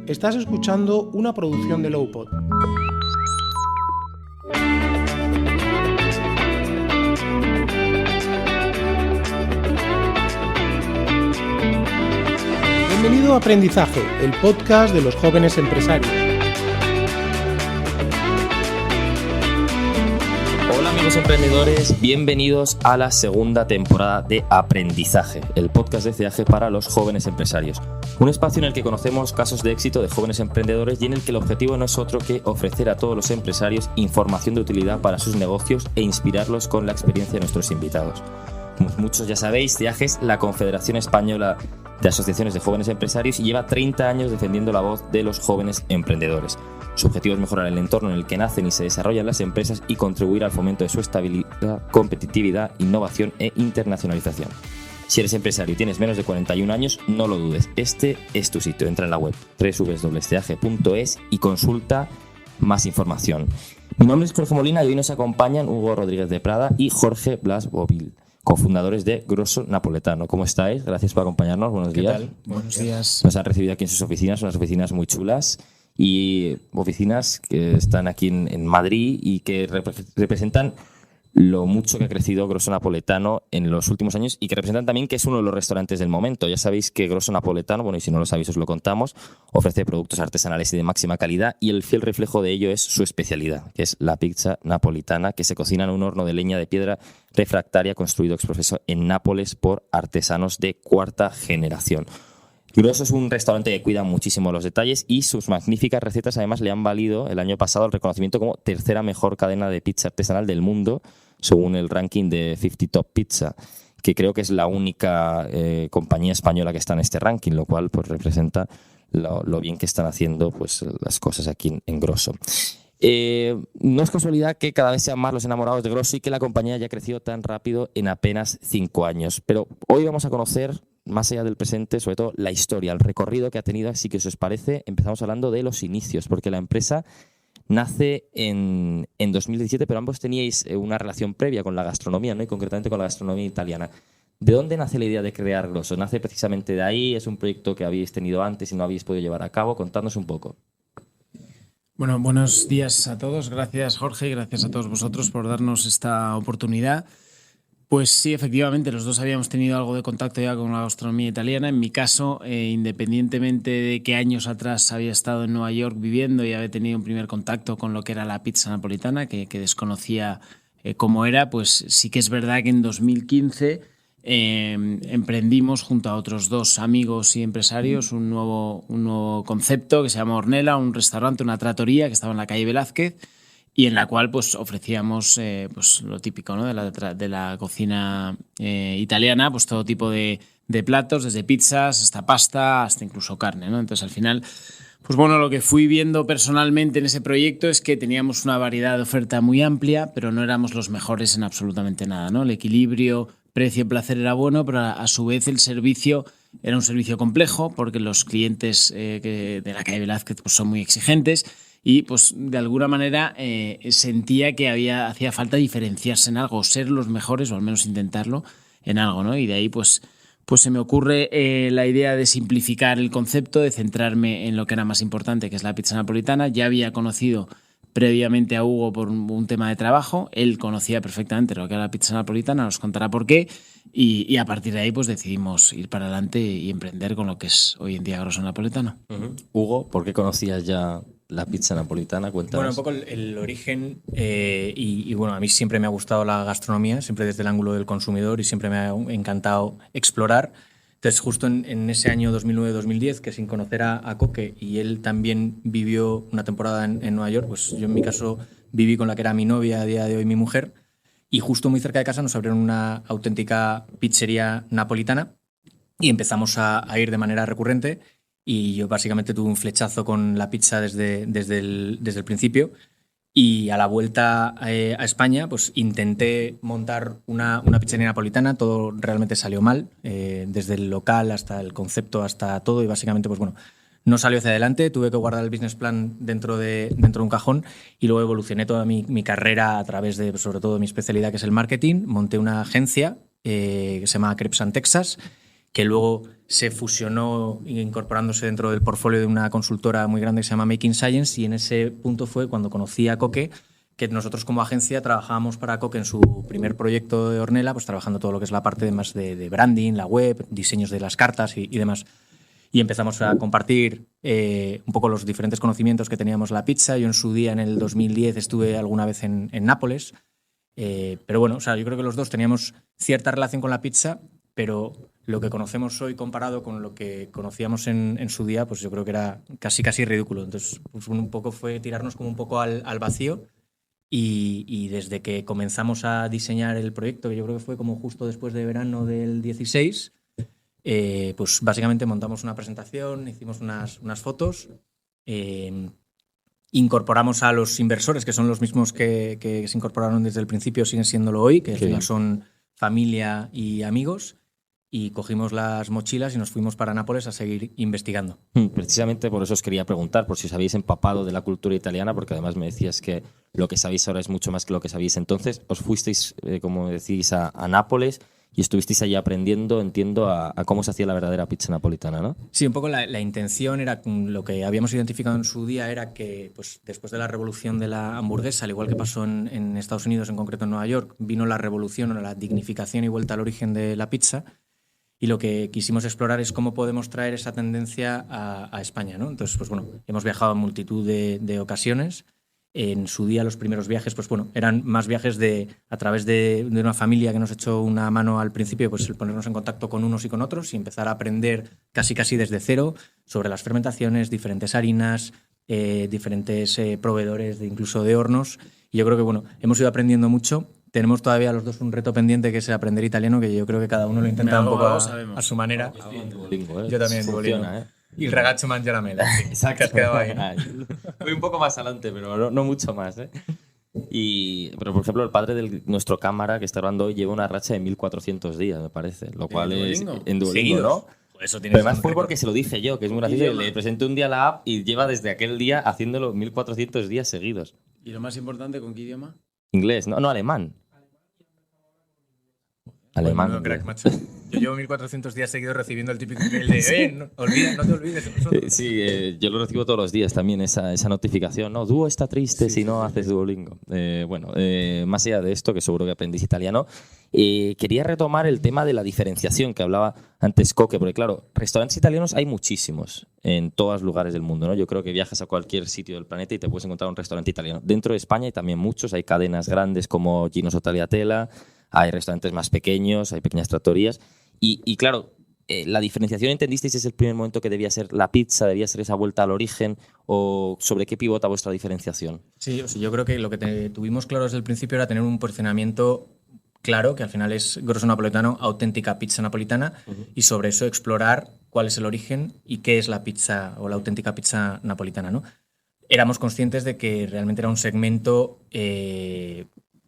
Estás escuchando una producción de Lowpod. Bienvenido a Aprendizaje, el podcast de los jóvenes empresarios. Hola amigos emprendedores, bienvenidos a la segunda temporada de Aprendizaje, el podcast de CEAGE para los jóvenes empresarios. Un espacio en el que conocemos casos de éxito de jóvenes emprendedores y en el que el objetivo no es otro que ofrecer a todos los empresarios información de utilidad para sus negocios e inspirarlos con la experiencia de nuestros invitados. Como muchos ya sabéis, CEAGE es la Confederación Española de Asociaciones de Jóvenes Empresarios y lleva 30 años defendiendo la voz de los jóvenes emprendedores. Su objetivo es mejorar el entorno en el que nacen y se desarrollan las empresas y contribuir al fomento de su estabilidad, competitividad, innovación e internacionalización. Si eres empresario y tienes menos de 41 años, no lo dudes, este es tu sitio. Entra en la web www.ceage.es y consulta más información. Mi nombre es Jorge Molina y hoy nos acompañan Hugo Rodríguez de Prada y Jorge Blas Bovil, cofundadores de Grosso Napoletano. ¿Cómo estáis? Gracias por acompañarnos. Buenos días. ¿Qué tal? Buenos días. Nos han recibido aquí en sus oficinas, unas oficinas muy chulas y oficinas que están aquí en Madrid y que representan lo mucho que ha crecido Grosso Napoletano en los últimos años y que representan también que es uno de los restaurantes del momento. Ya sabéis que Grosso Napoletano, bueno, y si no lo sabéis os lo contamos, ofrece productos artesanales y de máxima calidad y el fiel reflejo de ello es su especialidad, que es la pizza napolitana, que se cocina en un horno de leña de piedra refractaria construido ex professo en Nápoles por artesanos de cuarta generación. Grosso es un restaurante que cuida muchísimo los detalles y sus magníficas recetas además le han valido el año pasado el reconocimiento como tercera mejor cadena de pizza artesanal del mundo según el ranking de 50 Top Pizza, que creo que es la única compañía española que está en este ranking, lo cual pues representa lo bien que están haciendo pues las cosas aquí en Grosso. No es casualidad que cada vez sean más los enamorados de Grosso y que la compañía haya crecido tan rápido en apenas 5 años. Pero hoy vamos a conocer, más allá del presente, sobre todo la historia, el recorrido que ha tenido. Así que si os parece, empezamos hablando de los inicios, porque la empresa nace en 2017, pero ambos teníais una relación previa con la gastronomía, ¿no? Y concretamente con la gastronomía italiana. ¿De dónde nace la idea de crear Grosso? ¿Nace precisamente de ahí? ¿Es un proyecto que habéis tenido antes y no habéis podido llevar a cabo? Contadnos un poco. Bueno, buenos días a todos. Gracias, Jorge, y gracias a todos vosotros por darnos esta oportunidad. Pues sí, efectivamente, los dos habíamos tenido algo de contacto ya con la gastronomía italiana. En mi caso, independientemente de qué años atrás había estado en Nueva York viviendo y había tenido un primer contacto con lo que era la pizza napolitana, que desconocía cómo era, pues sí que es verdad que en 2015 emprendimos junto a otros dos amigos y empresarios un nuevo concepto que se llama Ornella, un restaurante, una trattoria que estaba en la calle Velázquez, y en la cual pues ofrecíamos pues lo típico, ¿no? de la cocina italiana, pues todo tipo de platos, desde pizzas hasta pasta, hasta incluso carne, ¿no? Entonces al final, pues bueno, lo que fui viendo personalmente en ese proyecto es que teníamos una variedad de oferta muy amplia, pero no éramos los mejores en absolutamente nada, ¿no? El equilibrio precio-placer era bueno, pero a su vez el servicio era un servicio complejo porque los clientes de la calle Velázquez pues son muy exigentes. Y pues de alguna manera sentía que hacía falta diferenciarse en algo, ser los mejores o al menos intentarlo en algo, ¿no? Y de ahí pues se me ocurre la idea de simplificar el concepto, de centrarme en lo que era más importante, que es la pizza napolitana. Ya había conocido previamente a Hugo por un tema de trabajo, él conocía perfectamente lo que era la pizza napolitana, nos contará por qué, y a partir de ahí pues decidimos ir para adelante y emprender con lo que es hoy en día Grosso Napoletano. Hugo, ¿por qué conocías ya la pizza napolitana? Cuéntanos. Bueno, un poco el origen y bueno, a mí siempre me ha gustado la gastronomía, siempre desde el ángulo del consumidor y siempre me ha encantado explorar. Entonces, justo en ese año 2009-2010, que sin conocer a Coque y él también vivió una temporada en Nueva York, pues yo en mi caso viví con la que era mi novia, a día de hoy mi mujer, y justo muy cerca de casa nos abrieron una auténtica pizzería napolitana y empezamos a ir de manera recurrente. Y yo básicamente tuve un flechazo con la pizza desde el principio. Y a la vuelta a España pues intenté montar una pizzería napolitana. Todo realmente salió mal, desde el local hasta el concepto, hasta todo. Y básicamente pues bueno, no salió hacia adelante. Tuve que guardar el business plan dentro de un cajón. Y luego evolucioné toda mi carrera a través de, sobre todo, mi especialidad, que es el marketing. Monté una agencia que se llama Crepes & Texas, que luego se fusionó incorporándose dentro del portfolio de una consultora muy grande que se llama Making Science, y en ese punto fue cuando conocí a Coque, que nosotros como agencia trabajábamos para Coque en su primer proyecto de Ornella, pues trabajando todo lo que es la parte más de branding, la web, diseños de las cartas y demás. Y empezamos a compartir un poco los diferentes conocimientos que teníamos la pizza. Yo en su día, en el 2010, estuve alguna vez en Nápoles. Pero bueno, o sea, yo creo que los dos teníamos cierta relación con la pizza, pero lo que conocemos hoy comparado con lo que conocíamos en su día, pues yo creo que era casi ridículo. Entonces, pues un poco fue tirarnos como un poco al vacío. Y desde que comenzamos a diseñar el proyecto, que yo creo que fue como justo después de verano del 16, pues básicamente montamos una presentación, hicimos unas fotos, incorporamos a los inversores, que son los mismos que se incorporaron desde el principio, siguen siéndolo hoy, que al final son familia y amigos, y cogimos las mochilas y nos fuimos para Nápoles a seguir investigando. Precisamente por eso os quería preguntar, por si os habéis empapado de la cultura italiana, porque además me decías que lo que sabéis ahora es mucho más que lo que sabíais entonces. Os fuisteis, como decís, a Nápoles y estuvisteis allí aprendiendo, entiendo, a cómo se hacía la verdadera pizza napolitana, ¿no? Sí, un poco la intención era, lo que habíamos identificado en su día era que pues, después de la revolución de la hamburguesa, al igual que pasó en Estados Unidos, en concreto en Nueva York, vino la revolución o la dignificación y vuelta al origen de la pizza. Y lo que quisimos explorar es cómo podemos traer esa tendencia a España, ¿no? Entonces, pues bueno, hemos viajado en multitud de ocasiones. En su día, los primeros viajes, pues bueno, eran más viajes a través de una familia que nos echó una mano al principio, pues el ponernos en contacto con unos y con otros y empezar a aprender casi desde cero sobre las fermentaciones, diferentes harinas, diferentes proveedores, incluso de hornos. Y yo creo que, bueno, hemos ido aprendiendo mucho. Tenemos todavía los dos un reto pendiente, que es aprender italiano, que yo creo que cada uno lo intenta un poco a su manera. Yo también, Duolingo. Y el ragazzo mangia la mela. Exacto. Que has quedado ahí. Voy un poco más adelante, pero no mucho más, ¿eh? Pero, por ejemplo, el padre de nuestro cámara que está hablando hoy lleva una racha de 1400 días, me parece. Lo cual es en Duolingo, ¿no? Eso tiene. Pero además fue porque se lo dije yo, que es muy gracioso. Le presenté un día la app y lleva desde aquel día haciéndolo 1400 días seguidos. ¿Y lo más importante, con qué idioma? Inglés, no, alemán. Alemán. Bueno, crack, macho. Yo llevo 1400 días seguidos recibiendo el típico email de no te olvides de nosotros. Sí, yo lo recibo todos los días también, esa notificación. No, Duo está triste si no haces Duolingo. Más allá de esto, que seguro que aprendís italiano, quería retomar el tema de la diferenciación que hablaba antes Coque, porque claro, restaurantes italianos hay muchísimos en todos los lugares del mundo, ¿no? Yo creo que viajas a cualquier sitio del planeta y te puedes encontrar un restaurante italiano. Dentro de España hay también muchos, hay cadenas grandes como Gino's o Tagliatella, hay restaurantes más pequeños, hay pequeñas trattorías. Y claro, la diferenciación, ¿entendisteis? ¿Es el primer momento que debía ser la pizza, debía ser esa vuelta al origen? ¿O sobre qué pivota vuestra diferenciación? Sí, o sea, yo creo que lo que tuvimos claro desde el principio era tener un posicionamiento claro, que al final es grosso napoletano, auténtica pizza napolitana, y sobre eso explorar cuál es el origen y qué es la pizza o la auténtica pizza napolitana, ¿no? Éramos conscientes de que realmente era un segmento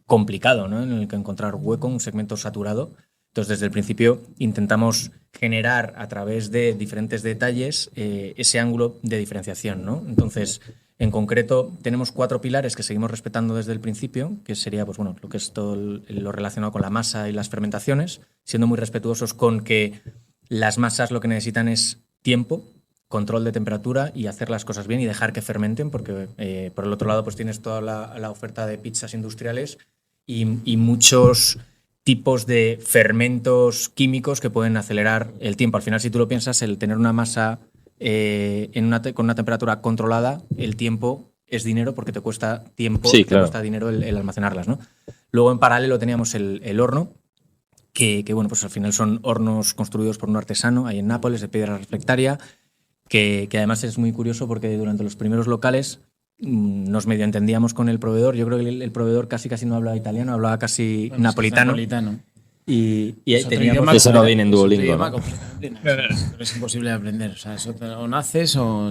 complicado, ¿no? En el que encontrar hueco, un segmento saturado. Entonces, desde el principio intentamos generar a través de diferentes detalles ese ángulo de diferenciación, ¿no? Entonces, en concreto, tenemos 4 pilares que seguimos respetando desde el principio, que sería pues, bueno, lo que es todo lo relacionado con la masa y las fermentaciones, siendo muy respetuosos con que las masas lo que necesitan es tiempo, control de temperatura y hacer las cosas bien y dejar que fermenten, porque por el otro lado pues tienes toda la oferta de pizzas industriales y muchos tipos de fermentos químicos que pueden acelerar el tiempo. Al final, si tú lo piensas, el tener una masa con una temperatura controlada, el tiempo es dinero porque te cuesta tiempo, sí, te cuesta dinero el almacenarlas, ¿no? Luego, en paralelo, teníamos el horno, que bueno, pues al final son hornos construidos por un artesano ahí en Nápoles, de piedra reflectaria, que además es muy curioso porque durante los primeros locales nos medio entendíamos con el proveedor. Yo creo que el proveedor casi no hablaba italiano, hablaba casi napolitano. Y ahí teníamos... Eso no viene en Duolingo, ¿no? Pero es imposible de aprender. O sea, eso o naces o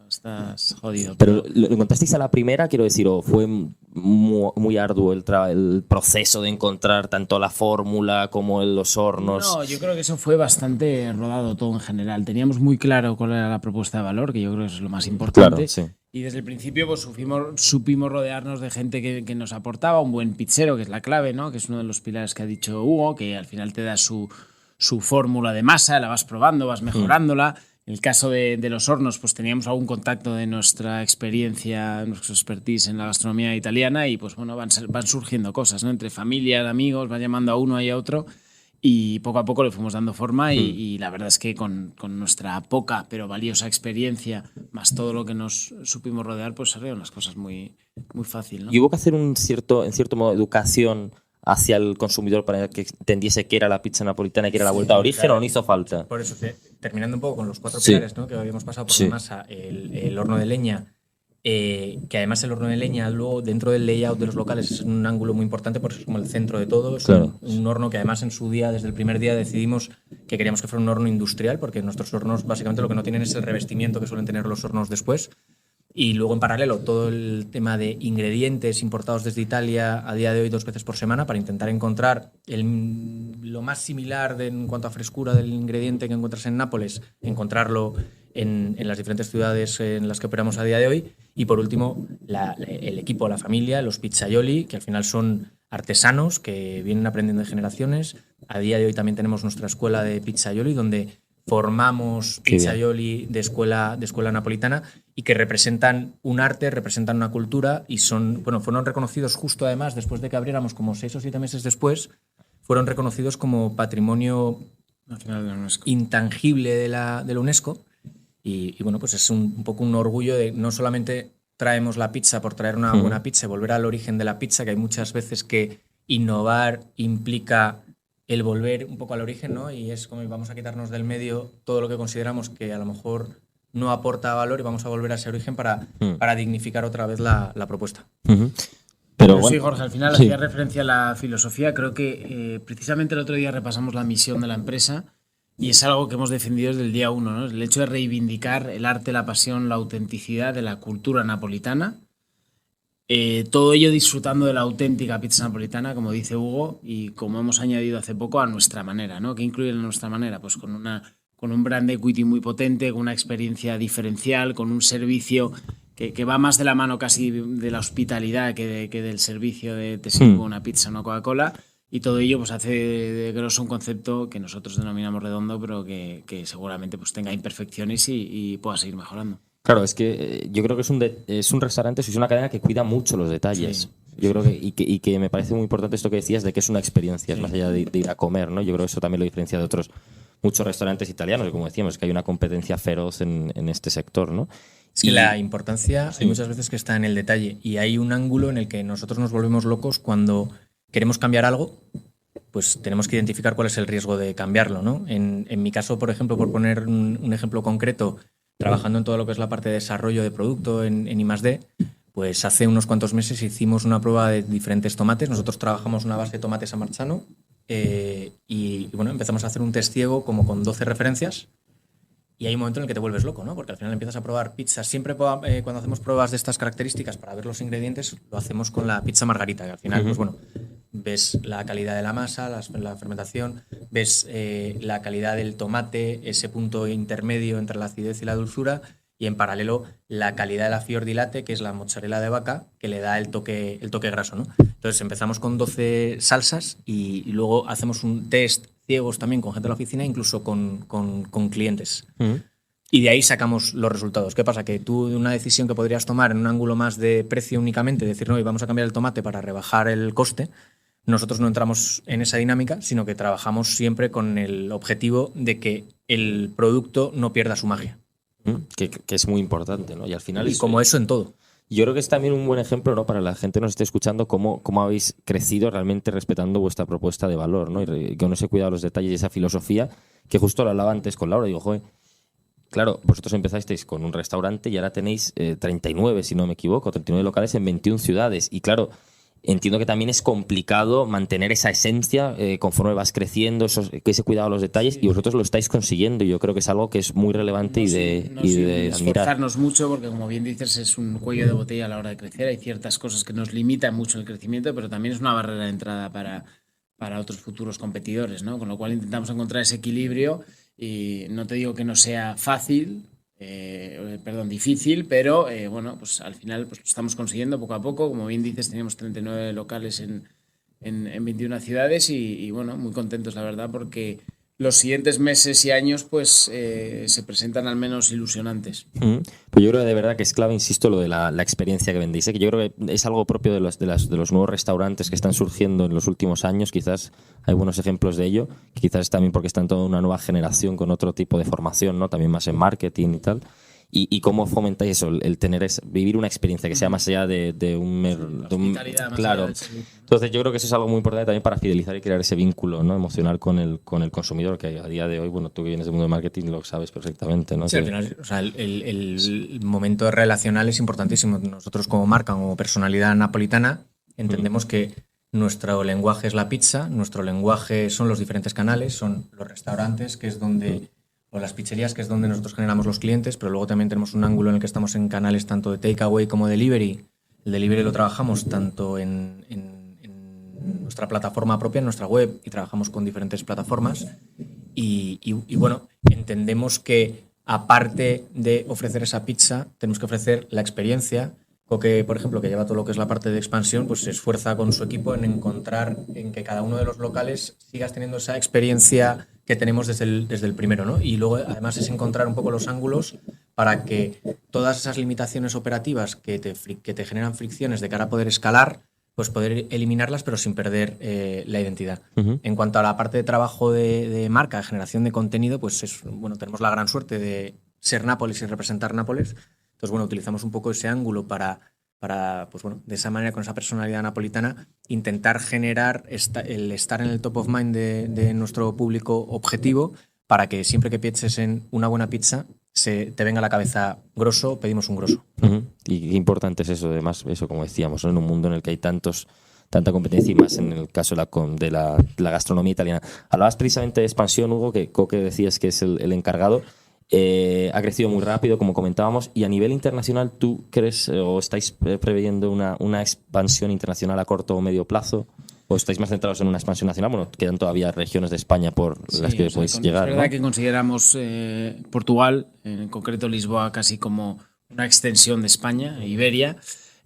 estás jodido. Pero ¿lo encontrasteis a la primera, quiero decir, o fue muy arduo el proceso de encontrar tanto la fórmula como los hornos? No, yo creo que eso fue bastante rodado todo en general. Teníamos muy claro cuál era la propuesta de valor, que yo creo que eso es lo más importante. Claro, sí. Y desde el principio pues supimos rodearnos de gente que nos aportaba, un buen pizzero, que es la clave, ¿no? Que es uno de los pilares que ha dicho Hugo, que al final te da su su fórmula de masa, la vas probando, vas mejorándola. En el caso de los hornos, pues teníamos algún contacto de nuestra experiencia, nuestra expertise en la gastronomía italiana y pues bueno, van surgiendo cosas, ¿no? Entre familia, amigos, van llamando a uno y a otro y poco a poco le fuimos dando forma y la verdad es que con nuestra poca pero valiosa experiencia, más todo lo que nos supimos rodear, pues salieron las cosas muy, muy fácil, ¿no? ¿Y hubo que hacer en cierto modo, educación hacia el consumidor para que entendiese qué era la pizza napolitana y qué era la vuelta a origen, claro. o no hizo falta? Por eso, terminando un poco con los 4 pilares, ¿no? Que habíamos pasado por la masa, el horno de leña, que además el horno de leña luego dentro del layout de los locales es un ángulo muy importante porque es como el centro de todo. Es un horno que además en su día, desde el primer día, decidimos que queríamos que fuera un horno industrial porque nuestros hornos básicamente lo que no tienen es el revestimiento que suelen tener los hornos después. Y luego en paralelo todo el tema de ingredientes importados desde Italia a día de hoy 2 veces por semana para intentar encontrar lo más similar en cuanto a frescura del ingrediente que encuentras en Nápoles, encontrarlo en las diferentes ciudades en las que operamos a día de hoy. Y por último, el equipo, la familia, los pizzaioli, que al final son artesanos que vienen aprendiendo de generaciones. A día de hoy también tenemos nuestra escuela de pizzaioli donde formamos pizzaioli de escuela napolitana y que representan un arte, representan una cultura y fueron reconocidos justo además después de que abriéramos como 6 o 7 meses después, fueron reconocidos como patrimonio nacional de la UNESCO, intangible de la UNESCO y bueno, pues es un poco un orgullo de no solamente traemos la pizza por traer una buena pizza y volver al origen de la pizza, que hay muchas veces que innovar implica el volver un poco al origen, ¿no? Y es como vamos a quitarnos del medio todo lo que consideramos que a lo mejor no aporta valor y vamos a volver a ese origen para dignificar otra vez la propuesta. Pero bueno, sí, Jorge, al final hacía referencia a la filosofía. Creo que precisamente el otro día repasamos la misión de la empresa y es algo que hemos defendido desde el día 1, ¿no? El hecho de reivindicar el arte, la pasión, la autenticidad de la cultura napolitana. Todo ello disfrutando de la auténtica pizza napolitana, como dice Hugo, y como hemos añadido hace poco, a nuestra manera, ¿no? ¿Qué incluye en nuestra manera? Pues con un brand equity muy potente, con una experiencia diferencial, con un servicio que va más de la mano casi de la hospitalidad que del servicio de te sirvo una pizza, una Coca-Cola, y todo ello pues hace de grosso un concepto que nosotros denominamos redondo, pero que seguramente pues tenga imperfecciones y pueda seguir mejorando. Claro, es que yo creo que es un restaurante, es una cadena que cuida mucho los detalles. Sí. Yo creo que me parece muy importante esto que decías de que es una experiencia, es más allá de ir a comer, ¿no? Yo creo que eso también lo diferencia de otros muchos restaurantes italianos, y como decíamos, que hay una competencia feroz en este sector, ¿no? Es que la importancia hay muchas veces que está en el detalle y hay un ángulo en el que nosotros nos volvemos locos cuando queremos cambiar algo, pues tenemos que identificar cuál es el riesgo de cambiarlo, ¿no? En mi caso, por ejemplo, por poner un ejemplo concreto, trabajando en todo lo que es la parte de desarrollo de producto en I+D, pues hace unos cuantos meses hicimos una prueba de diferentes tomates. Nosotros trabajamos una base de tomate San Marzano y bueno, empezamos a hacer un test ciego como con 12 referencias y hay un momento en el que te vuelves loco, ¿no? Porque al final empiezas a probar pizzas. Siempre cuando hacemos pruebas de estas características para ver los ingredientes, lo hacemos con la pizza margarita, que al final, pues bueno, ves la calidad de la masa, la fermentación, ves la calidad del tomate, ese punto intermedio entre la acidez y la dulzura, y en paralelo la calidad de la fior di latte, que es la mozzarella de vaca, que le da el toque graso, ¿no? Entonces empezamos con 12 salsas y luego hacemos un test ciegos también con gente de la oficina, incluso con clientes. Y de ahí sacamos los resultados. ¿Qué pasa? Que tú, una decisión que podrías tomar en un ángulo más de precio únicamente, decir, no, vamos a cambiar el tomate para rebajar el coste, nosotros no entramos en esa dinámica, sino que trabajamos siempre con el objetivo de que el producto no pierda su magia. Que es muy importante, ¿no? Y al final como eso en todo. Yo creo que es también un buen ejemplo, ¿no? Para la gente que nos esté escuchando, cómo habéis crecido realmente respetando vuestra propuesta de valor, ¿no? Y que uno se cuida de los detalles y esa filosofía, que justo lo hablaba antes con Laura. Digo, joder, claro, vosotros empezasteis con un restaurante y ahora tenéis 39, si no me equivoco, 39 locales en 21 ciudades. Y claro, entiendo que también es complicado mantener esa esencia conforme vas creciendo, ese cuidado a los detalles, y vosotros lo estáis consiguiendo. Y yo creo que es algo que es muy relevante y de admirar. Esforzarnos mucho porque, como bien dices, es un cuello de botella a la hora de crecer. Hay ciertas cosas que nos limitan mucho el crecimiento, pero también es una barrera de entrada para otros futuros competidores, ¿no? Con lo cual intentamos encontrar ese equilibrio y no te digo que no sea fácil, difícil, pero bueno, pues al final pues lo estamos consiguiendo poco a poco. Como bien dices, teníamos 39 locales en 21 ciudades y bueno, muy contentos, la verdad, porque los siguientes meses y años pues se presentan al menos ilusionantes. Pues yo creo que de verdad que es clave, insisto, lo de la experiencia que vendéis, que yo creo que es algo propio de los nuevos restaurantes que están surgiendo en los últimos años. Quizás hay buenos ejemplos de ello, quizás también porque está en toda una nueva generación con otro tipo de formación, ¿no? También más en marketing y tal. Y cómo fomentáis eso, el tener vivir una experiencia que sea más allá de un claro. Entonces yo creo que eso es algo muy importante también para fidelizar y crear ese vínculo, ¿no? Emocional con el consumidor, que a día de hoy, bueno, tú que vienes del mundo de marketing lo sabes perfectamente, ¿no? Sí, al final, o sea, el momento relacional es importantísimo. Nosotros como marca, como personalidad napolitana, entendemos que nuestro lenguaje es la pizza, nuestro lenguaje son los diferentes canales, son los restaurantes, que es donde o las pizzerías, que es donde nosotros generamos los clientes, pero luego también tenemos un ángulo en el que estamos en canales tanto de takeaway como delivery. El delivery lo trabajamos tanto en nuestra plataforma propia, en nuestra web, y trabajamos con diferentes plataformas. Y bueno, entendemos que aparte de ofrecer esa pizza, tenemos que ofrecer la experiencia. Coque, por ejemplo, que lleva todo lo que es la parte de expansión, pues se esfuerza con su equipo en encontrar en que cada uno de los locales sigas teniendo esa experiencia que tenemos desde el primero, ¿no? Y luego además es encontrar un poco los ángulos para que todas esas limitaciones operativas que te generan fricciones de cara a poder escalar, pues poder eliminarlas pero sin perder la identidad. En cuanto a la parte de trabajo de marca, de generación de contenido, pues bueno, tenemos la gran suerte de ser Nápoles y representar Nápoles. Entonces, bueno, utilizamos un poco ese ángulo para pues bueno, de esa manera, con esa personalidad napolitana, intentar generar el estar en el top of mind de nuestro público objetivo, para que siempre que pienses en una buena pizza te venga a la cabeza grosso, pedimos un grosso. Y qué importante es eso, además, eso como decíamos, ¿no? En un mundo en el que hay tanta competencia, y más en el caso de la gastronomía italiana. Hablabas precisamente de expansión, Hugo, que Coque decías que es el encargado. Ha crecido muy rápido, como comentábamos, y a nivel internacional, ¿tú crees o estáis preveyendo una expansión internacional a corto o medio plazo? ¿O estáis más centrados en una expansión nacional? Bueno, quedan todavía regiones de España por las que podéis llegar, es verdad, ¿no? que consideramos Portugal, en concreto Lisboa, casi como una extensión de España, Iberia.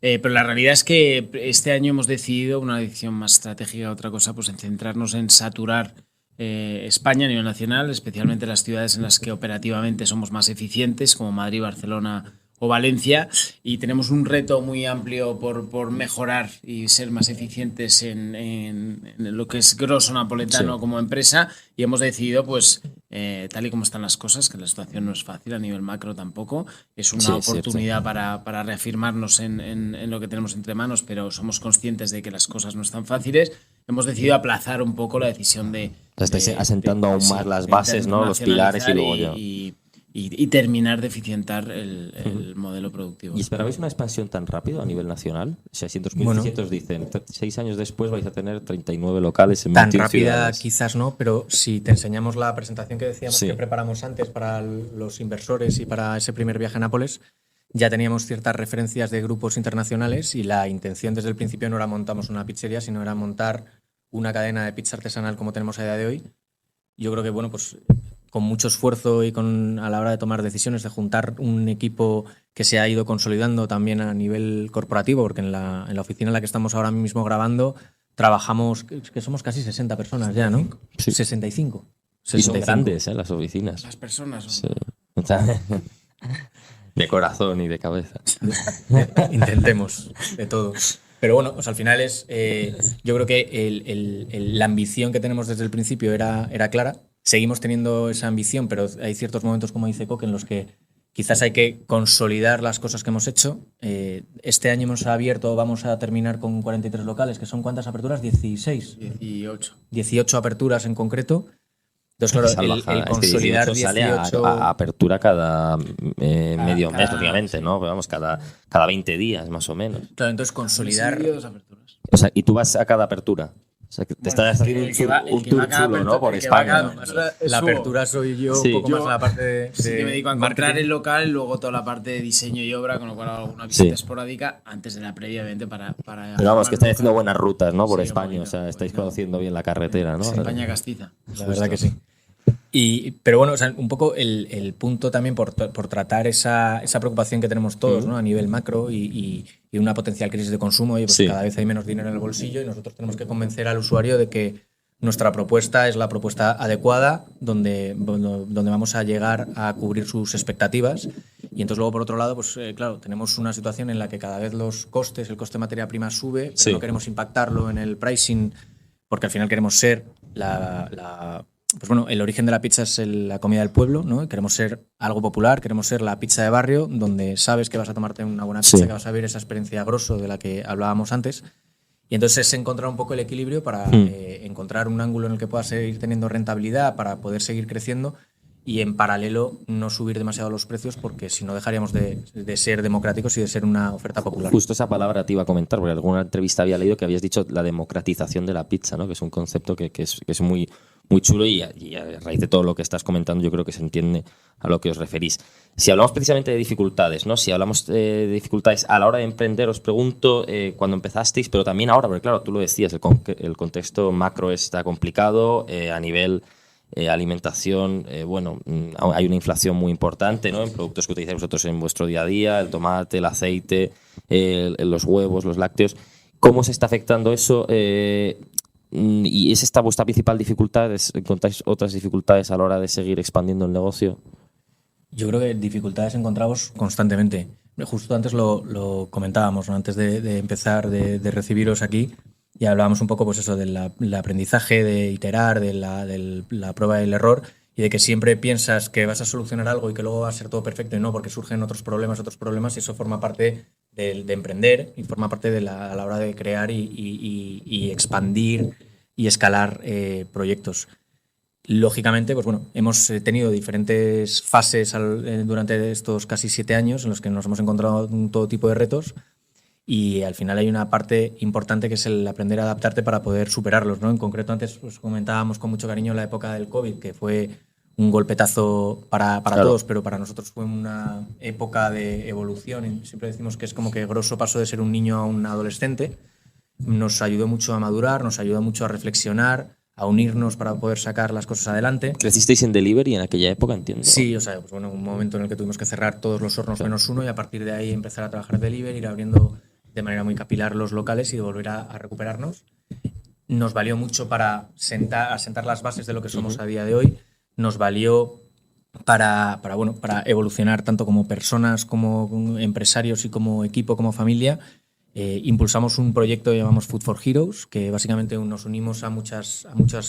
Pero la realidad es que este año hemos decidido, una decisión más estratégica, otra cosa, pues en centrarnos en saturar España a nivel nacional, especialmente las ciudades en las que operativamente somos más eficientes, como Madrid, Barcelona o Valencia, y tenemos un reto muy amplio por mejorar y ser más eficientes en lo que es grosso napoletano, sí, como empresa, y hemos decidido, pues, tal y como están las cosas, que la situación no es fácil a nivel macro tampoco, es una oportunidad para reafirmarnos en lo que tenemos entre manos, pero somos conscientes de que las cosas no están fáciles. Hemos decidido aplazar un poco la decisión de... Estáis asentando aún más las bases, ¿no? Los pilares, y luego ya... Y terminar de eficientar el modelo productivo. ¿Y esperabais una expansión tan rápido a nivel nacional? O sea, si en 2017 os dicen 6 años después vais a tener 39 locales en 21 ciudades. Tan rápida quizás no, pero si te enseñamos la presentación que decíamos, sí, que preparamos antes para los inversores y para ese primer viaje a Nápoles, ya teníamos ciertas referencias de grupos internacionales, y la intención desde el principio no era montamos una pizzería, sino era montar una cadena de pizza artesanal como tenemos a día de hoy. Yo creo que, bueno, pues con mucho esfuerzo y a la hora de tomar decisiones, de juntar un equipo que se ha ido consolidando también a nivel corporativo, porque en la oficina en la que estamos ahora mismo grabando trabajamos, que somos casi 60 personas ya, ¿no? Sí. 65. Y son grandes, las oficinas. Las personas son... Sí. De corazón y de cabeza. Intentemos de todo. Pero bueno, pues al final yo creo que la ambición que tenemos desde el principio era clara. Seguimos teniendo esa ambición, pero hay ciertos momentos, como dice Coque, en los que quizás hay que consolidar las cosas que hemos hecho. Este año vamos a terminar con 43 locales, que son ¿cuántas aperturas? 16. 18 aperturas en concreto. Entonces, claro, el consolidar 18 sale a apertura cada medio mes, prácticamente, ¿no? Pero vamos, cada 20 días, más o menos. Claro, entonces consolidar... O sea, y tú vas a cada apertura. O sea, que te estás haciendo un tour chulo, ¿no? Por España. La apertura soy yo, sí, un poco más en la parte de... Sí, que me dedico a encontrar el local, y luego toda la parte de diseño y obra, con lo cual hago alguna visita esporádica antes de la previamente para pero vamos, que estáis haciendo buenas rutas, ¿no? Por España, o sea, estáis conociendo bien la carretera, ¿no? Sí, España castiza. La verdad que sí. Pero bueno, o sea, un poco el punto también por tratar esa preocupación que tenemos todos, ¿no? A nivel macro y una potencial crisis de consumo, y pues cada vez hay menos dinero en el bolsillo, y nosotros tenemos que convencer al usuario de que nuestra propuesta es la propuesta adecuada, donde vamos a llegar a cubrir sus expectativas. Y entonces luego, por otro lado, pues claro, tenemos una situación en la que cada vez los costes, el coste de materia prima sube, pero no queremos impactarlo en el pricing, porque al final queremos ser pues bueno, el origen de la pizza es la comida del pueblo, ¿no? Queremos ser algo popular, queremos ser la pizza de barrio, donde sabes que vas a tomarte una buena pizza, que vas a vivir esa experiencia grosso de la que hablábamos antes. Y entonces es encontrar un poco el equilibrio para encontrar un ángulo en el que puedas seguir teniendo rentabilidad, para poder seguir creciendo y en paralelo no subir demasiado los precios, porque si no dejaríamos de ser democráticos y de ser una oferta popular. Justo esa palabra te iba a comentar, porque en alguna entrevista había leído que habías dicho la democratización de la pizza, ¿no? Que es un concepto que es muy chulo y a raíz de todo lo que estás comentando yo creo que se entiende a lo que os referís. Si hablamos precisamente de dificultades, ¿no? Si hablamos de dificultades a la hora de emprender, os pregunto cuando empezasteis, pero también ahora, porque claro, tú lo decías, el contexto macro está complicado, a nivel alimentación, hay una inflación muy importante, ¿no? En productos que utilizáis vosotros en vuestro día a día, el tomate, el aceite, los huevos, los lácteos. ¿Cómo se está afectando eso? ¿Y es esta vuestra principal dificultad? ¿Encontráis otras dificultades a la hora de seguir expandiendo el negocio? Yo creo que dificultades encontramos constantemente. Justo antes lo comentábamos, ¿no? Antes de empezar, de recibiros aquí, y hablábamos un poco pues eso, del aprendizaje, de iterar, de la prueba y el error, y de que siempre piensas que vas a solucionar algo y que luego va a ser todo perfecto, y no, porque surgen otros problemas, y eso forma parte de emprender y forma parte a la hora de crear y expandir y escalar proyectos. Lógicamente, pues bueno, hemos tenido diferentes fases durante estos casi 7 años en los que nos hemos encontrado con todo tipo de retos, y al final hay una parte importante que es el aprender a adaptarte para poder superarlos, ¿no? En concreto, antes pues comentábamos con mucho cariño la época del COVID, que fue un golpetazo para todos, pero para nosotros fue una época de evolución. Y siempre decimos que es como que grosso paso de ser un niño a un adolescente. Nos ayudó mucho a madurar, nos ayudó mucho a reflexionar, a unirnos para poder sacar las cosas adelante. ¿Crecisteis en delivery en aquella época, entiendo? Sí, o sea, pues bueno, un momento en el que tuvimos que cerrar todos los hornos menos uno, y a partir de ahí empezar a trabajar delivery, ir abriendo de manera muy capilar los locales y volver a recuperarnos. Nos valió mucho para asentar las bases de lo que somos a día de hoy. Nos valió para evolucionar tanto como personas, como empresarios y como equipo, como familia. Impulsamos un proyecto que llamamos Food for Heroes, que básicamente nos unimos a muchas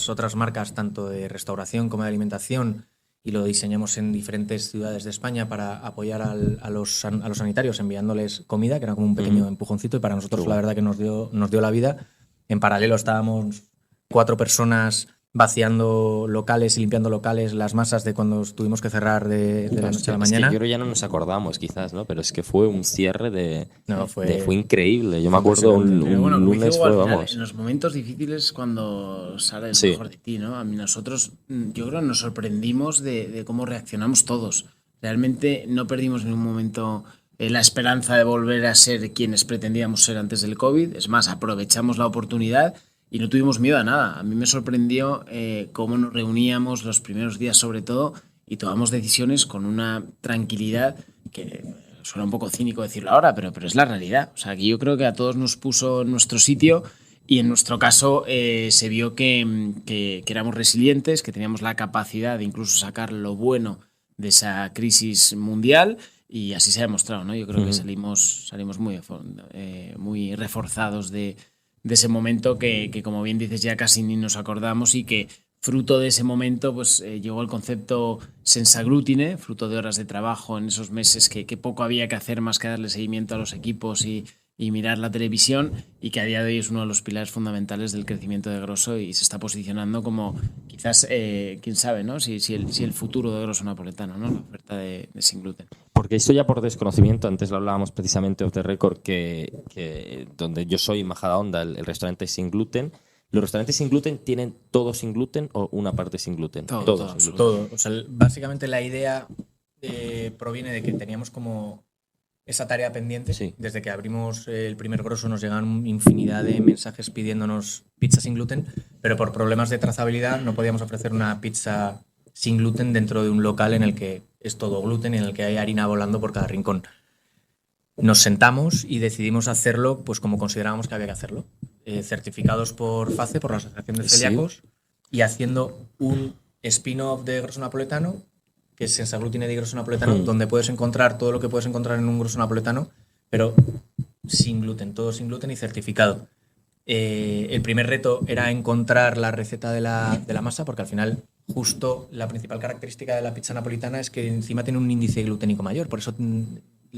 otras marcas, tanto de restauración como de alimentación, y lo diseñamos en diferentes ciudades de España para apoyar a los sanitarios enviándoles comida, que era como un pequeño empujoncito, y para nosotros la verdad que nos dio la vida. En paralelo estábamos 4 personas vaciando locales y limpiando locales, las masas de cuando tuvimos que cerrar de la noche a la mañana. Es que yo creo ya no nos acordamos quizás, ¿no? Pero es que fue un cierre fue increíble. Yo me acuerdo un lunes fue, vamos. En los momentos difíciles cuando sale el mejor de ti, ¿no? A mí nosotros, yo creo que nos sorprendimos de cómo reaccionamos todos. Realmente no perdimos en un momento la esperanza de volver a ser quienes pretendíamos ser antes del COVID. Es más, aprovechamos la oportunidad y no tuvimos miedo a nada. A mí me sorprendió cómo nos reuníamos los primeros días, sobre todo, y tomamos decisiones con una tranquilidad que suena un poco cínico decirlo ahora, pero es la realidad. O sea, que yo creo que a todos nos puso en nuestro sitio, y en nuestro caso se vio que éramos resilientes, que teníamos la capacidad de incluso sacar lo bueno de esa crisis mundial, y así se ha demostrado, ¿no? Yo creo que salimos muy reforzados de ese momento que, como bien dices, ya casi ni nos acordamos, y que fruto de ese momento pues llegó el concepto senza glutine, fruto de horas de trabajo en esos meses que poco había que hacer más que darle seguimiento a los equipos y mirar la televisión, y que a día de hoy es uno de los pilares fundamentales del crecimiento de Grosso, y se está posicionando como quizás, quién sabe, ¿no? si el futuro de Grosso Napoletano, ¿no? La oferta de sin gluten. Porque esto ya por desconocimiento, antes lo hablábamos precisamente off the record, que donde yo soy, en Majadahonda, el restaurante sin gluten. ¿Los restaurantes sin gluten tienen todo sin gluten o una parte sin gluten? Todo. O sea, básicamente la idea proviene de que teníamos como esa tarea pendiente. Sí. Desde que abrimos el primer Grosso nos llegan infinidad de mensajes pidiéndonos pizza sin gluten, pero por problemas de trazabilidad no podíamos ofrecer una pizza sin gluten dentro de un local en el que es todo gluten y en el que hay harina volando por cada rincón. Nos sentamos y decidimos hacerlo pues como considerábamos que había que hacerlo. Certificados por FACE, por la Asociación de Celíacos, y haciendo un spin-off de grosso napoletano, que es Sensaglutine di grosso napoletano, donde puedes encontrar todo lo que puedes encontrar en un grosso napoletano, pero sin gluten, todo sin gluten y certificado. El primer reto era encontrar la receta de la masa, porque al final justo la principal característica de la pizza napolitana es que encima tiene un índice gluténico mayor, por eso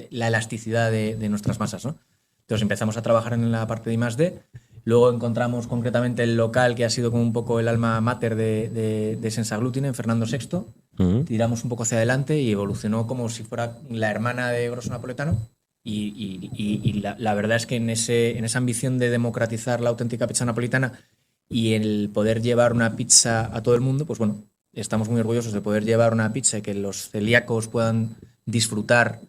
la elasticidad de nuestras masas, ¿no? Entonces empezamos a trabajar en la parte de I+D, luego encontramos concretamente el local que ha sido como un poco el alma mater de Sensaglutine en Fernando VI, tiramos un poco hacia adelante y evolucionó como si fuera la hermana de grosso napoletano. Y la verdad es que en esa ambición de democratizar la auténtica pizza napolitana y el poder llevar una pizza a todo el mundo, pues bueno, estamos muy orgullosos de poder llevar una pizza y que los celíacos puedan disfrutar,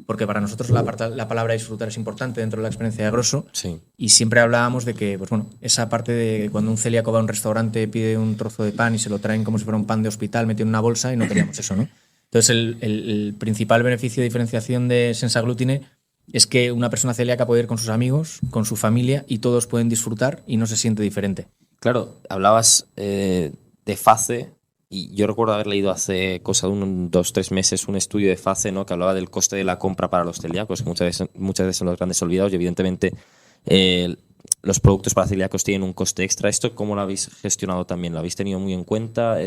porque para nosotros la palabra disfrutar es importante dentro de la experiencia de grosso. Sí. Y siempre hablábamos de que, pues bueno, esa parte de cuando un celíaco va a un restaurante, pide un trozo de pan y se lo traen como si fuera un pan de hospital metido en una bolsa, y no queríamos eso, ¿no? Entonces el principal beneficio de diferenciación de Sensaglutine es que una persona celíaca puede ir con sus amigos, con su familia, y todos pueden disfrutar y no se siente diferente. Claro, hablabas de FACE, y yo recuerdo haber leído hace cosa de 2-3 meses un estudio de FACE, ¿no?, que hablaba del coste de la compra para los celíacos, que muchas veces son los grandes olvidados, y evidentemente los productos para celíacos tienen un coste extra. ¿Esto cómo lo habéis gestionado también? ¿Lo habéis tenido muy en cuenta?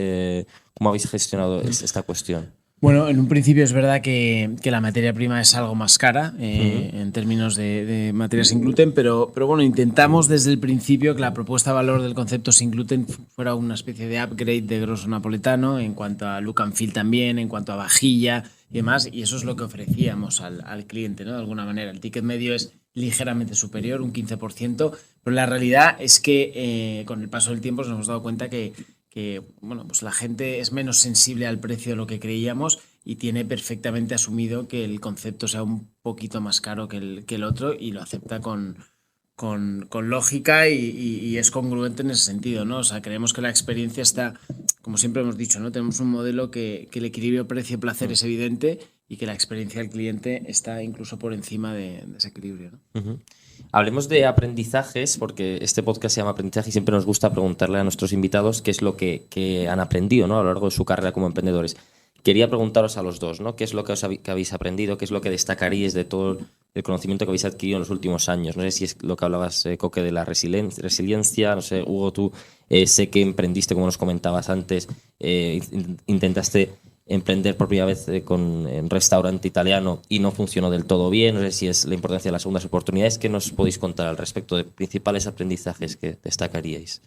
¿Cómo habéis gestionado esta cuestión? Bueno, en un principio es verdad que la materia prima es algo más cara en términos de materias sin gluten, pero bueno, intentamos desde el principio que la propuesta de valor del concepto sin gluten fuera una especie de upgrade de grosso napoletano en cuanto a look and feel también, en cuanto a vajilla y demás, y eso es lo que ofrecíamos al cliente, ¿no? De alguna manera. El ticket medio es ligeramente superior, un 15%, pero la realidad es que con el paso del tiempo nos hemos dado cuenta que bueno, pues la gente es menos sensible al precio de lo que creíamos y tiene perfectamente asumido que el concepto sea un poquito más caro que el otro, y lo acepta con lógica y es congruente en ese sentido, ¿no? O sea, creemos que la experiencia está, como siempre hemos dicho, ¿no? Tenemos un modelo que el equilibrio precio-placer es evidente y que la experiencia del cliente está incluso por encima de ese equilibrio, ¿no? Hablemos de aprendizajes, porque este podcast se llama Aprendizaje y siempre nos gusta preguntarle a nuestros invitados qué es lo que han aprendido, ¿no?, a lo largo de su carrera como emprendedores. Quería preguntaros a los dos, ¿no?, qué es lo que habéis aprendido, qué es lo que destacaríais de todo el conocimiento que habéis adquirido en los últimos años. No sé si es lo que hablabas, Coque, de la resiliencia. No sé, Hugo, tú sé que emprendiste, como nos comentabas antes, intentaste emprender por primera vez con un restaurante italiano y no funcionó del todo bien. No sé si es la importancia de las segundas oportunidades. ¿Qué nos podéis contar al respecto de principales aprendizajes que destacaríais?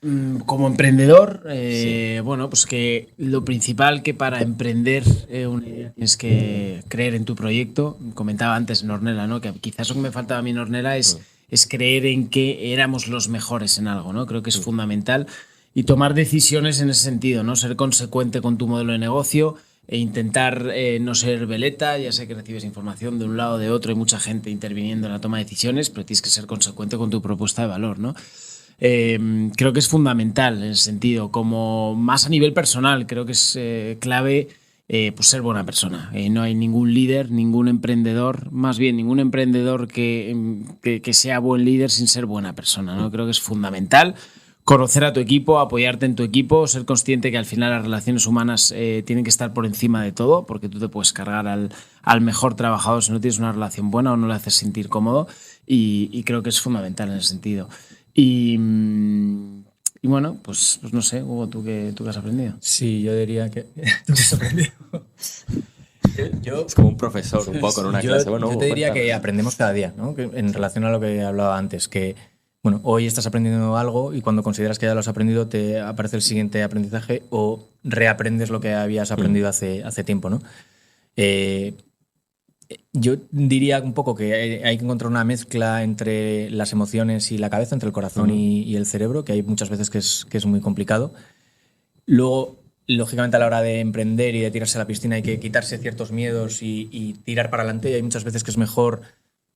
Como emprendedor, Sí. bueno, pues que lo principal que para emprender una idea tienes que creer en tu proyecto. Comentaba antes en Ornella, ¿no?, que quizás lo que me faltaba a mí en Ornella es creer en que éramos los mejores en algo, ¿no? Creo que es fundamental, y tomar decisiones en ese sentido, ¿no? Ser consecuente con tu modelo de negocio e intentar no ser veleta. Ya sé que recibes información de un lado o de otro, hay mucha gente interviniendo en la toma de decisiones, pero tienes que ser consecuente con tu propuesta de valor, ¿no? Creo que es fundamental en ese sentido, como más a nivel personal. Creo que es clave pues ser buena persona. No hay ningún líder, ningún emprendedor, más bien ningún emprendedor que sea buen líder sin ser buena persona, ¿no? Creo que es fundamental conocer a tu equipo, apoyarte en tu equipo, ser consciente que al final las relaciones humanas tienen que estar por encima de todo, porque tú te puedes cargar al mejor trabajador si no tienes una relación buena o no le haces sentir cómodo, y creo que es fundamental en ese sentido. Y bueno, pues no sé, Hugo, ¿tú qué has aprendido? Sí, yo diría que... ¿Tú qué has aprendido? Es como un profesor un poco en una clase. Bueno, yo te diría que aprendemos cada día, ¿no? Que en relación a lo que hablaba antes, que bueno, hoy estás aprendiendo algo y cuando consideras que ya lo has aprendido te aparece el siguiente aprendizaje o reaprendes lo que habías aprendido hace tiempo, ¿no? Yo diría un poco que hay que encontrar una mezcla entre las emociones y la cabeza, entre el corazón y el cerebro, que hay muchas veces que es muy complicado. Luego, lógicamente, a la hora de emprender y de tirarse a la piscina hay que quitarse ciertos miedos y tirar para adelante. Y hay muchas veces que es mejor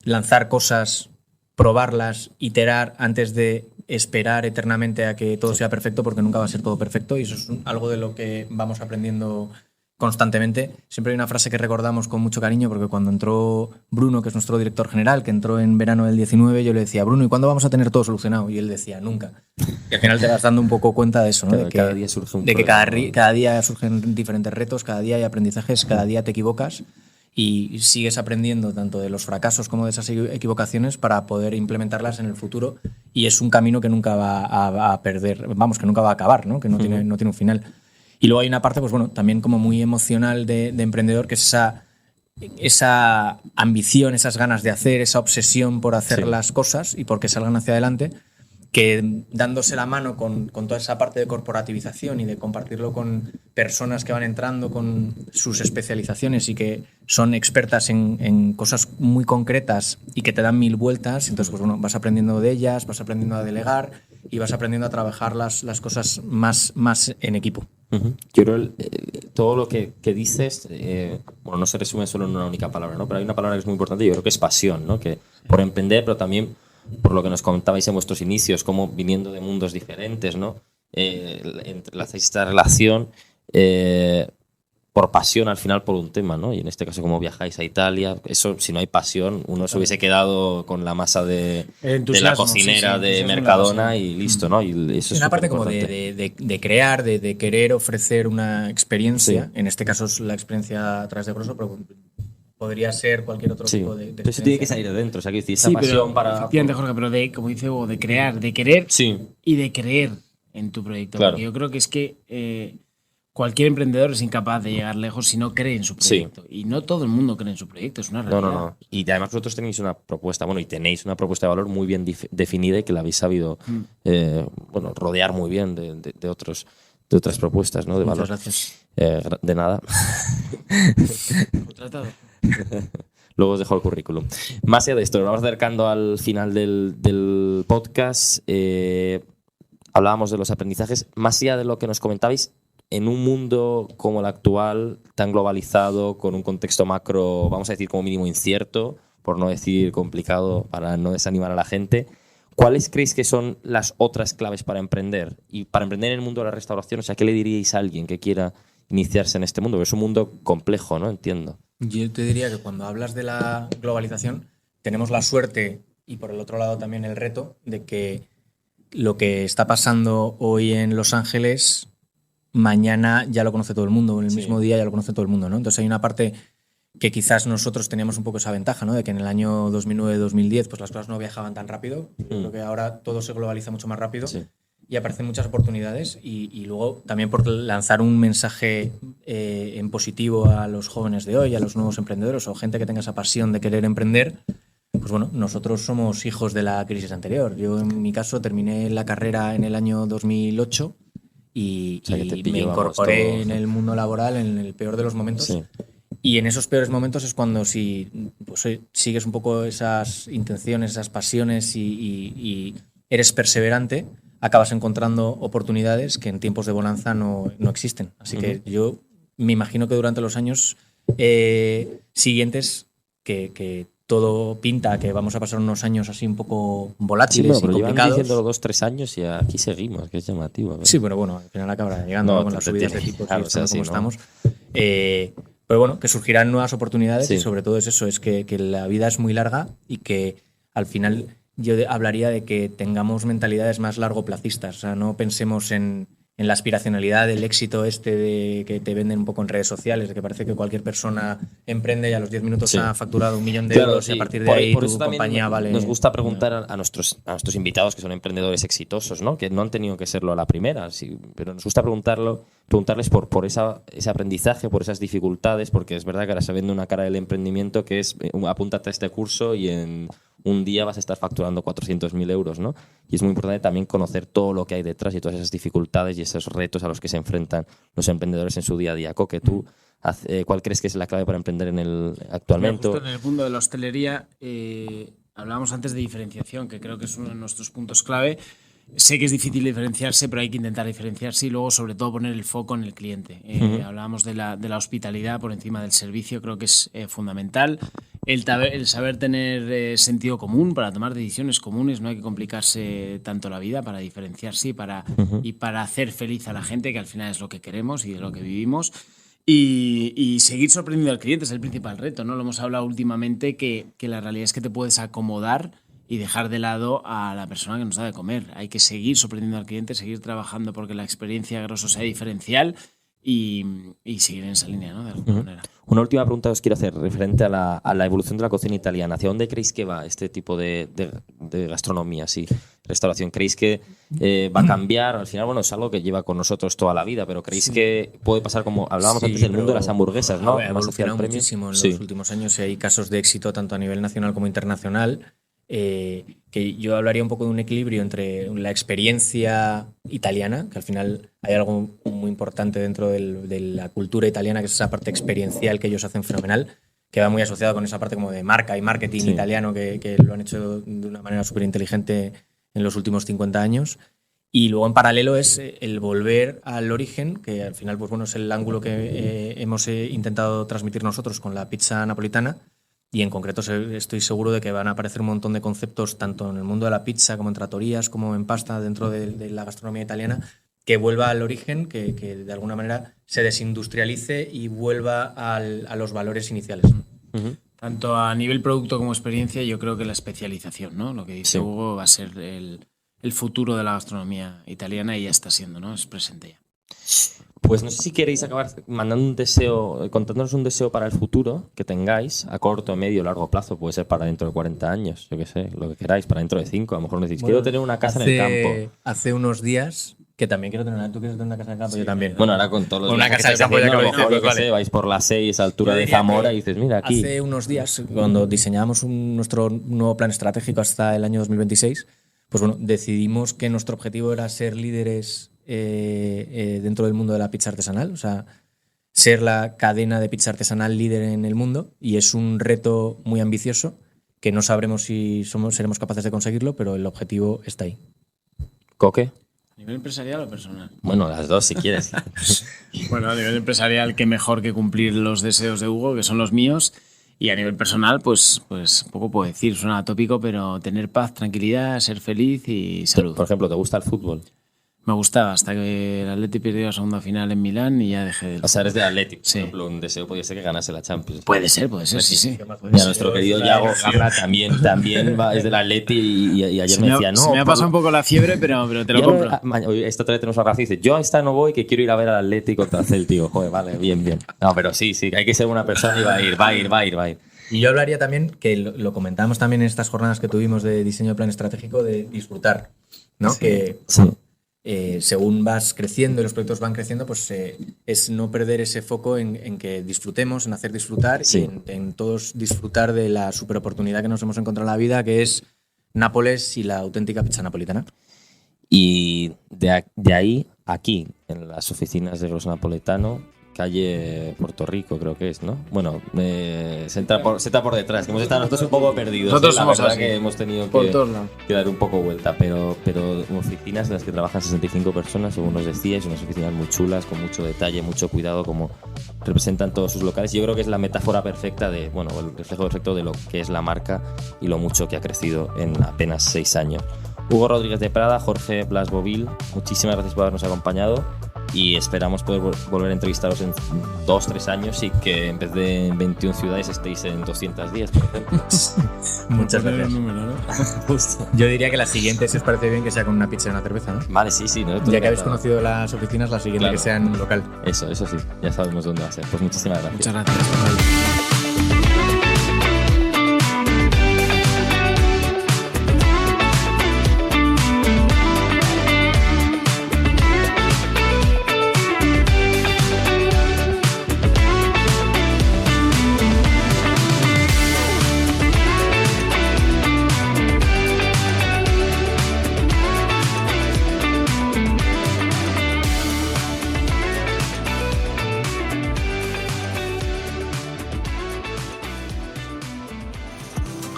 lanzar cosas, probarlas, iterar antes de esperar eternamente a que todo sea perfecto, porque nunca va a ser todo perfecto, y eso es algo de lo que vamos aprendiendo constantemente. Siempre hay una frase que recordamos con mucho cariño, porque cuando entró Bruno, que es nuestro director general, que entró en verano del 19, yo le decía, Bruno, ¿y cuándo vamos a tener todo solucionado? Y él decía, nunca. Y al final te vas dando un poco cuenta de eso, ¿no? Claro, cada día surge un de que problema. cada día surgen diferentes retos, cada día hay aprendizajes, cada día te equivocas y sigues aprendiendo tanto de los fracasos como de esas equivocaciones para poder implementarlas en el futuro, y es un camino que nunca va a perder, vamos, que nunca va a acabar, ¿no? Que no tiene un final. Y luego hay una parte, pues bueno, también como muy emocional de emprendedor, que es esa ambición, esas ganas de hacer, esa obsesión por hacer las cosas y porque salgan hacia adelante, que dándose la mano con toda esa parte de corporativización y de compartirlo con personas que van entrando con sus especializaciones y que son expertas en cosas muy concretas y que te dan 1000 vueltas, entonces pues bueno, vas aprendiendo de ellas, vas aprendiendo a delegar y vas aprendiendo a trabajar las cosas más en equipo. Yo creo todo lo que dices, bueno, no se resume solo en una única palabra, ¿no? Pero hay una palabra que es muy importante, yo creo que es pasión, ¿no? Que por emprender, pero también por lo que nos contabais en vuestros inicios, como viniendo de mundos diferentes, ¿no? Entrelazáis esta relación por pasión al final por un tema, ¿no? Y en este caso, como viajáis a Italia, eso, si no hay pasión, uno se hubiese quedado con la masa de la cocinera de Mercadona y listo, ¿no? Y eso es una parte como superimportante. de crear, de querer ofrecer una experiencia, en este caso es la experiencia a través de Grosso, pero podría ser cualquier otro tipo de pero eso tiene que salir de dentro, o sea, que decir, esa Sí, pasión pero para... efectivamente, Jorge, pero como dice Hugo, de crear, de querer Sí, y de creer en tu proyecto. Claro. Porque yo creo que es que cualquier emprendedor es incapaz de llegar lejos si no cree en su proyecto. Y no todo el mundo cree en su proyecto, es una realidad. no. Y además vosotros tenéis una propuesta, bueno, y tenéis una propuesta de valor muy bien definida y que la habéis sabido bueno, rodear muy bien de otras propuestas, ¿no? De valor. Muchas gracias. De nada. Tratado. Luego os dejo el currículum. Más allá de esto, nos vamos acercando al final del podcast. Hablábamos de los aprendizajes. Más allá de lo que nos comentabais, en un mundo como el actual, tan globalizado, con un contexto macro, vamos a decir como mínimo incierto, por no decir complicado, para no desanimar a la gente, ¿cuáles creéis que son las otras claves para emprender? Y para emprender en el mundo de la restauración, o sea, ¿qué le diríais a alguien que quiera iniciarse en este mundo? Porque es un mundo complejo, ¿no? Entiendo. Yo te diría que cuando hablas de la globalización, tenemos la suerte y por el otro lado también el reto de que lo que está pasando hoy en Los Ángeles, mañana ya lo conoce todo el mundo, en el mismo día ya lo conoce todo el mundo, ¿no? Entonces hay una parte que quizás nosotros teníamos un poco esa ventaja, ¿no? De que en el año 2009-2010 pues las cosas no viajaban tan rápido. Yo creo que ahora todo se globaliza mucho más rápido y aparecen muchas oportunidades y luego también por lanzar un mensaje en positivo a los jóvenes de hoy, a los nuevos emprendedores o gente que tenga esa pasión de querer emprender. Pues bueno, nosotros somos hijos de la crisis anterior. Yo en mi caso terminé la carrera en el año 2008 y me incorporé todos, en el mundo laboral en el peor de los momentos. Sí. Y en esos peores momentos es cuando si pues, sigues un poco esas intenciones, esas pasiones y eres perseverante, acabas encontrando oportunidades que en tiempos de bonanza no existen. Así que yo me imagino que durante los años siguientes que todo pinta que vamos a pasar unos años así un poco volátiles y complicados. Llevan diciéndolo 2-3 años y aquí seguimos, que es llamativo. Sí, bueno, al final acabará llegando con las subidas de tipos y estando como estamos. Pero bueno, que surgirán nuevas oportunidades y sobre todo es eso, es que la vida es muy larga y que al final yo hablaría de que tengamos mentalidades más largoplacistas. O sea, no pensemos en la aspiracionalidad del éxito de que te venden un poco en redes sociales, de que parece que cualquier persona emprende y a los 10 minutos ha facturado 1 millón de euros y a partir de ahí por tu compañía vale... Nos gusta preguntar a nuestros invitados que son emprendedores exitosos, ¿no? Que no han tenido que serlo a la primera, pero nos gusta preguntarles por ese aprendizaje, por esas dificultades, porque es verdad que ahora se vende una cara del emprendimiento que es apúntate a este curso y en un día vas a estar facturando 400.000 euros, ¿no? Y es muy importante también conocer todo lo que hay detrás y todas esas dificultades y esos retos a los que se enfrentan los emprendedores en su día a día. Coque, ¿tú cuál crees que es la clave para emprender actualmente? Justo en el mundo de la hostelería hablábamos antes de diferenciación, que creo que es uno de nuestros puntos clave. Sé que es difícil diferenciarse, pero hay que intentar diferenciarse y luego, sobre todo, poner el foco en el cliente. Hablábamos de la hospitalidad por encima del servicio, creo que es fundamental. El saber tener sentido común para tomar decisiones comunes, no hay que complicarse tanto la vida para diferenciarse y para hacer feliz a la gente, que al final es lo que queremos y de lo que vivimos. Y seguir sorprendiendo al cliente es el principal reto, ¿no? Lo hemos hablado últimamente que la realidad es que te puedes acomodar y dejar de lado a la persona que nos da de comer. Hay que seguir sorprendiendo al cliente, seguir trabajando porque la experiencia grosso sea diferencial y seguir en esa línea, ¿no? De alguna manera. Una última pregunta que os quiero hacer referente a la evolución de la cocina italiana. ¿Hacia dónde creéis que va este tipo de gastronomía, sí, restauración? ¿Creéis que va a cambiar? Al final, bueno, es algo que lleva con nosotros toda la vida, pero ¿creéis que puede pasar como hablábamos antes del mundo de las hamburguesas, ¿no? Ha evolucionado muchísimo en los últimos años y hay casos de éxito tanto a nivel nacional como internacional. Que yo hablaría un poco de un equilibrio entre la experiencia italiana, que al final hay algo muy importante dentro de la cultura italiana, que es esa parte experiencial que ellos hacen fenomenal, que va muy asociado con esa parte como de marca y marketing italiano que lo han hecho de una manera súper inteligente en los últimos 50 años. Y luego en paralelo es el volver al origen, que al final pues bueno, es el ángulo que hemos intentado transmitir nosotros con la pizza napolitana. Y en concreto estoy seguro de que van a aparecer un montón de conceptos, tanto en el mundo de la pizza como en trattorias, como en pasta dentro de la gastronomía italiana, que vuelva al origen, que de alguna manera se desindustrialice y vuelva a los valores iniciales. Tanto a nivel producto como experiencia, yo creo que la especialización, ¿no? Lo que dice Hugo va a ser el futuro de la gastronomía italiana y ya está siendo, ¿no? Es presente ya. Pues no sé si queréis acabar mandando un deseo, contándonos un deseo para el futuro que tengáis, a corto, medio, largo plazo, puede ser para dentro de 40 años, yo qué sé, lo que queráis, para dentro de 5, a lo mejor me decís, quiero tener una casa en el campo. Hace unos días, que también quiero tener una, ¿tú quieres tener una casa en el campo? Sí, yo también. Bueno, ahora con todos los una casa en el campo, ya que lo dices, pues vale. Vais por la 6 a altura de Zamora y dices, mira, aquí. Hace unos días, cuando diseñábamos nuestro nuevo plan estratégico hasta el año 2026, pues bueno, decidimos que nuestro objetivo era ser líderes dentro del mundo de la pizza artesanal, o sea, ser la cadena de pizza artesanal líder en el mundo, y es un reto muy ambicioso que no sabremos si seremos capaces de conseguirlo, pero el objetivo está ahí. ¿Coque? ¿A nivel empresarial o personal? Bueno, las dos si quieres. Bueno, a nivel empresarial, qué mejor que cumplir los deseos de Hugo, que son los míos. Y a nivel personal, pues poco puedo decir, suena atópico, pero tener paz, tranquilidad, ser feliz y salud. Por ejemplo, ¿te gusta el fútbol? Me gustaba hasta que el Atleti perdió la segunda final en Milán y ya dejé de... O sea, eres de Atleti. Sí. Por ejemplo, un deseo podría ser que ganase la Champions. Puede ser, sí. Y a nuestro querido Yago Gabra también es del Atleti y ayer me decía, no... Se me ha pasado un poco la fiebre, pero te lo compro. Esta otra vez tenemos a Rafa y dice, yo a esta no voy, que quiero ir a ver al Atleti contra el Celtic. Joder, vale, bien. No, pero sí, hay que ser una persona y va a ir. Y yo hablaría también, que lo comentamos también en estas jornadas que tuvimos de diseño de plan estratégico, de disfrutar, ¿no? Según vas creciendo y los proyectos van creciendo, pues es no perder ese foco en que disfrutemos, en hacer disfrutar y en todos disfrutar de la superoportunidad que nos hemos encontrado en la vida, que es Nápoles y la auténtica pizza napolitana. Y de ahí, aquí, en las oficinas de Grosso Napoletano, calle Puerto Rico, creo que es, ¿no? Bueno, se entra por detrás, que hemos estado nosotros un poco perdidos. Nosotros la somos verdad así, que hemos tenido que dar un poco vuelta, pero oficinas en las que trabajan 65 personas, según nos decíais, unas oficinas muy chulas, con mucho detalle, mucho cuidado, como representan todos sus locales. Yo creo que es la metáfora perfecta el reflejo perfecto de lo que es la marca y lo mucho que ha crecido en apenas 6 años. Hugo Rodríguez de Prada, Jorge Blas Bovil, muchísimas gracias por habernos acompañado y esperamos poder volver a entrevistaros en 2-3 años y que en vez de en 21 ciudades estéis en 210, por ejemplo. Muchas gracias. Número, ¿no? Yo diría que la siguiente, si os parece bien, que sea con una pizza y una cerveza, ¿no? Vale, sí. Ya que habéis conocido las oficinas, la siguiente que sea en un local. Eso sí, ya sabemos dónde va a ser. Pues muchísimas gracias. Muchas gracias.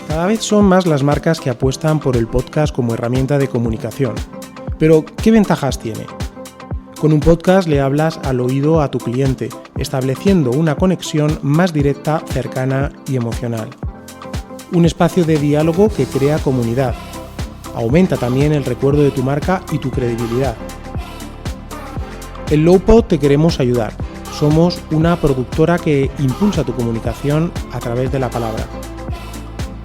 Cada vez son más las marcas que apuestan por el podcast como herramienta de comunicación. Pero, ¿qué ventajas tiene? Con un podcast le hablas al oído a tu cliente, estableciendo una conexión más directa, cercana y emocional. Un espacio de diálogo que crea comunidad. Aumenta también el recuerdo de tu marca y tu credibilidad. En Lowpod te queremos ayudar. Somos una productora que impulsa tu comunicación a través de la palabra.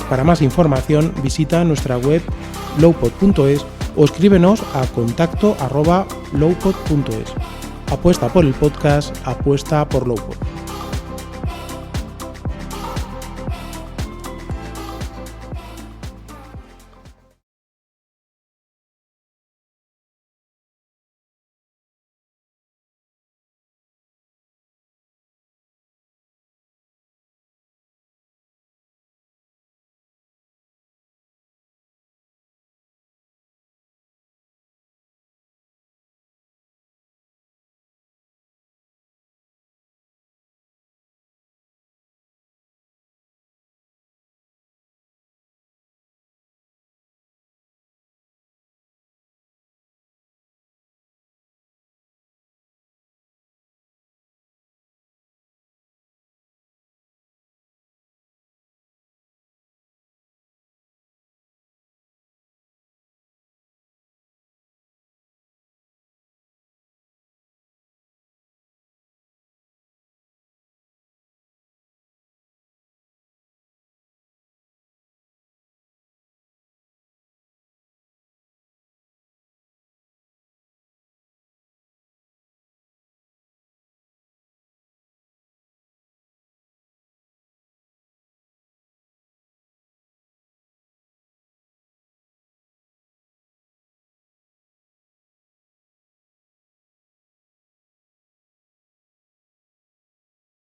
Para más información, visita nuestra web lowpod.es o escríbenos a contacto@lowpod.es. Apuesta por el podcast, apuesta por Lowpod.